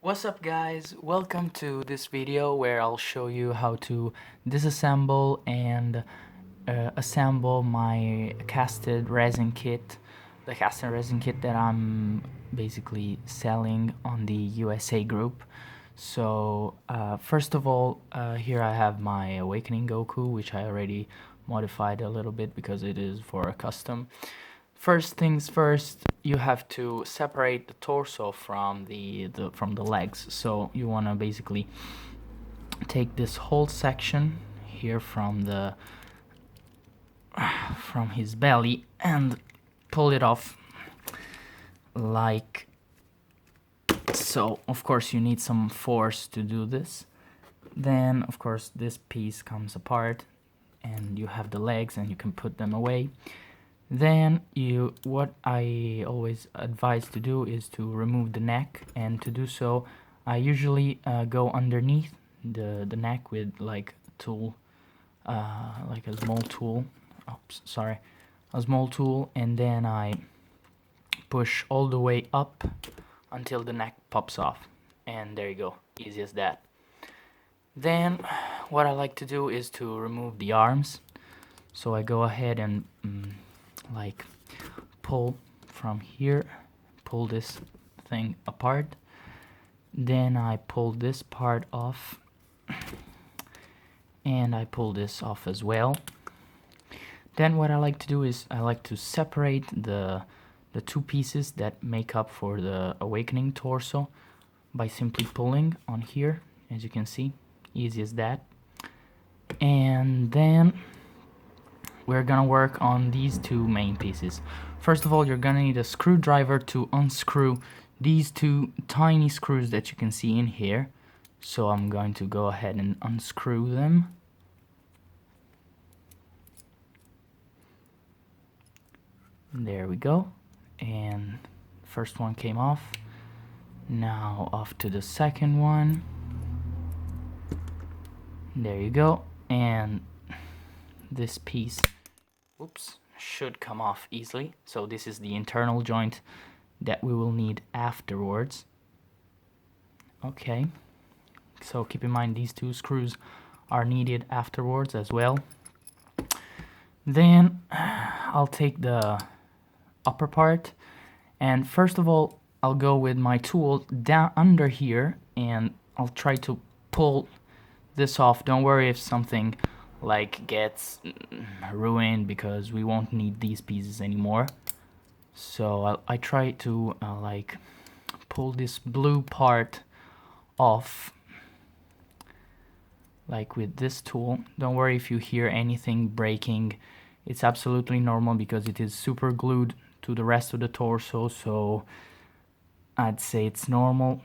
What's up guys, welcome to this video where I'll show you how to disassemble and assemble my casted resin kit, the casted resin kit that I'm basically selling on the USA group. So first of all, here I have my Awakening Goku, which I already modified a little bit because it is for a custom. First things first, you have to separate the torso from the legs. So you want to basically take this whole section here from his belly and pull it off like so. Of course you need some force to do this. Then of course this piece comes apart and you have the legs and you can put them away. Then what I always advise to do is to remove the neck, and to do so I usually go underneath the neck with like a tool, like a small tool. Oops, sorry, a small tool, and then I push all the way up until the neck pops off, and there you go, easy as that. Then what I like to do is to remove the arms. So I go ahead and like pull from here, pull this thing apart, then I pull this part off and I pull this off as well. Then what I like to do is I like to separate the two pieces that make up for the Awakening torso by simply pulling on here, as you can see, easy as that. And then we're gonna work on these two main pieces. First of all, you're gonna need a screwdriver to unscrew these two tiny screws that you can see in here. So I'm going to go ahead and unscrew them. There we go. And first one came off. Now off to the second one. There you go. And this piece, oops, should come off easily. So this is the internal joint that we will need afterwards. Okay, so keep in mind these two screws are needed afterwards as well. Then I'll take the upper part, and first of all I'll go with my tool down under here and I'll try to pull this off. Don't worry if something like gets ruined, because we won't need these pieces anymore. So I try to like pull this blue part off like with this tool. Don't worry if you hear anything breaking, it's absolutely normal because it is super glued to the rest of the torso, so I'd say it's normal.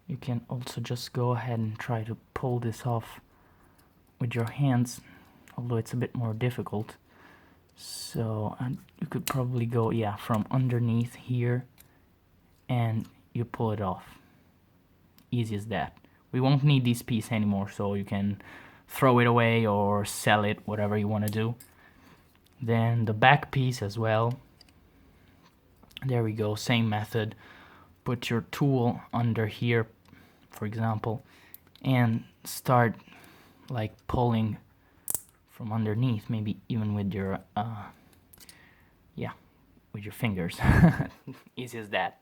You can also just go ahead and try to pull this off with your hands, although it's a bit more difficult. So you could probably go, yeah, from underneath here and you pull it off. Easy as that. We won't need this piece anymore, so you can throw it away or sell it, whatever you want to do. Then the back piece as well. There we go, same method. Put your tool under here, for example, and start like pulling from underneath, maybe even with your with your fingers. Easy as that.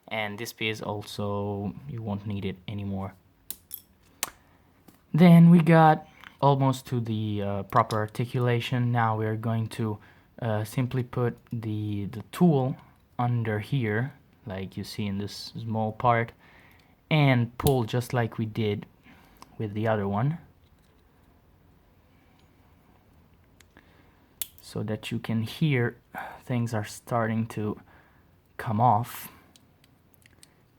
And this piece also, you won't need it anymore. Then we got almost to the proper articulation. Now we're going to simply put the tool under here, like you see in this small part, and pull just like we did with the other one, so that you can hear things are starting to come off.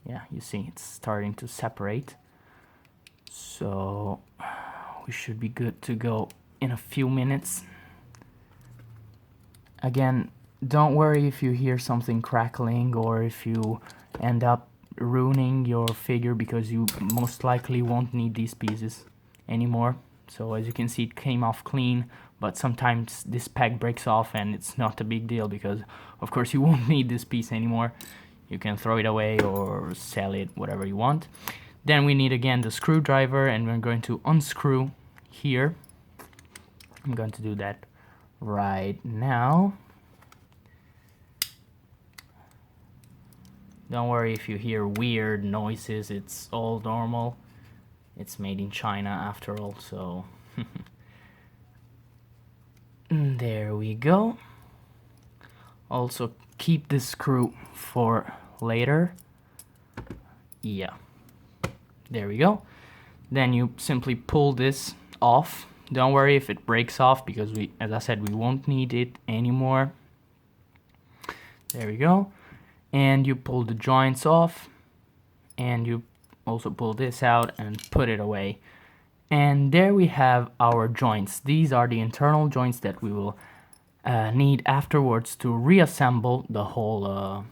Yeah, you see it's starting to separate. So we should be good to go in a few minutes. Again, don't worry if you hear something crackling or if you end up ruining your figure, because you most likely won't need these pieces anymore. So as you can see, it came off clean, but sometimes this pack breaks off and it's not a big deal because of course you won't need this piece anymore. You can throw it away or sell it, whatever you want. Then we need again the screwdriver, and we're going to unscrew here. I'm going to do that right now. Don't worry if you hear weird noises, it's all normal. It's made in China after all, so there we go. Also keep this screw for later. Yeah, there we go. Then you simply pull this off. Don't worry if it breaks off because as I said, we won't need it anymore. There we go. And you pull the joints off, and you also pull this out and put it away. And there we have our joints. These are the internal joints that we will need afterwards to reassemble the whole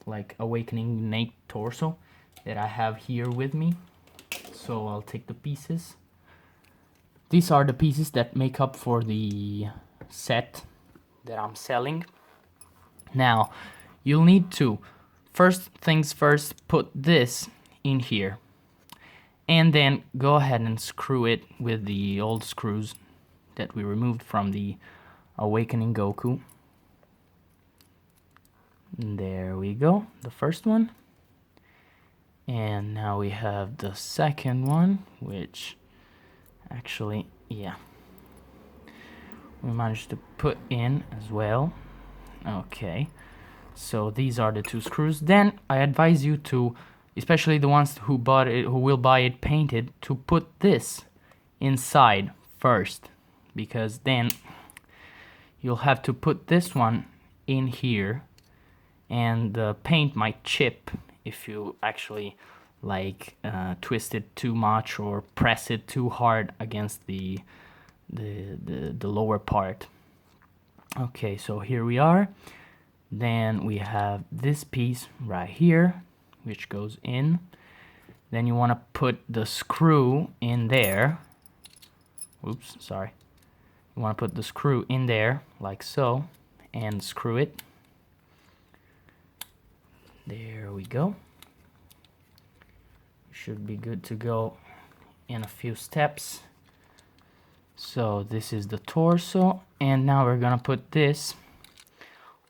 like Awakening Nate torso that I have here with me. So I'll take the pieces. These are the pieces that make up for the set that I'm selling. Now you'll need to, first things first, put this in here, and then go ahead and screw it with the old screws that we removed from the Awakening Goku. And there we go, the first one. And now we have the second one, which actually, yeah, we managed to put in as well. Okay, so these are the two screws. Then I advise you to, especially the ones who bought it, who will buy it painted, to put this inside first, because then you'll have to put this one in here, and the paint might chip if you actually like twist it too much or press it too hard against the lower part. Okay, so here we are. Then we have this piece right here, which goes in. Then you want to put the screw in there. Oops, sorry. You want to put the screw in there like so and screw it. There we go. Should be good to go in a few steps. So this is the torso, and now we're gonna put this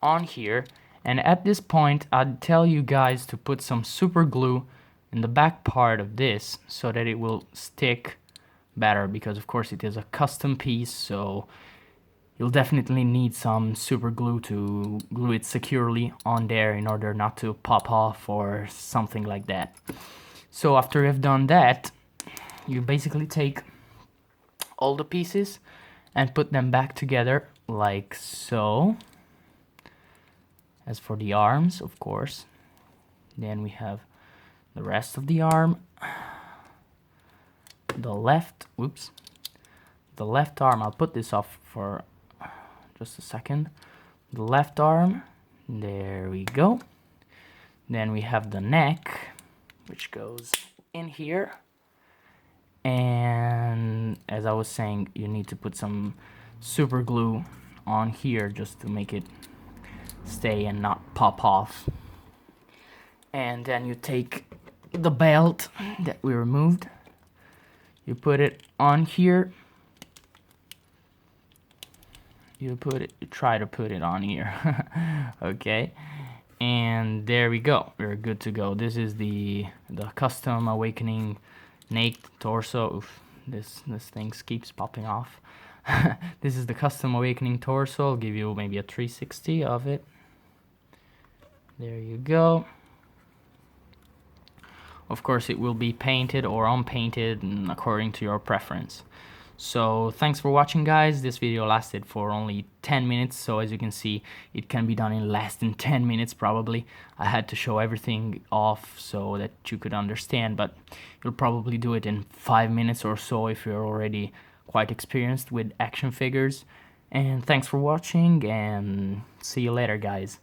on here. And at this point, I'd tell you guys to put some super glue in the back part of this so that it will stick better, because of course it is a custom piece, so you'll definitely need some super glue to glue it securely on there in order not to pop off or something like that. So after you've done that, you basically take all the pieces and put them back together like so. As for the arms, of course, then we have the rest of the arm. The left arm, I'll put this off for just a second. The left arm, there we go. Then we have the neck, which goes in here. And as I was saying, you need to put some super glue on here just to make it stay and not pop off. And then you take the belt that we removed, you put it on here. You try to put it on here. Okay, and there we go, we're good to go. This is the custom Awakening Nate torso. Oof, this thing keeps popping off. This is the custom Awakening torso. I'll give you maybe a 360 of it. There you go. Of course, it will be painted or unpainted according to your preference. So thanks for watching, guys. This video lasted for only 10 minutes, so as you can see, it can be done in less than 10 minutes probably. I had to show everything off so that you could understand, but you'll probably do it in 5 minutes or so if you're already quite experienced with action figures. And thanks for watching, and see you later, guys.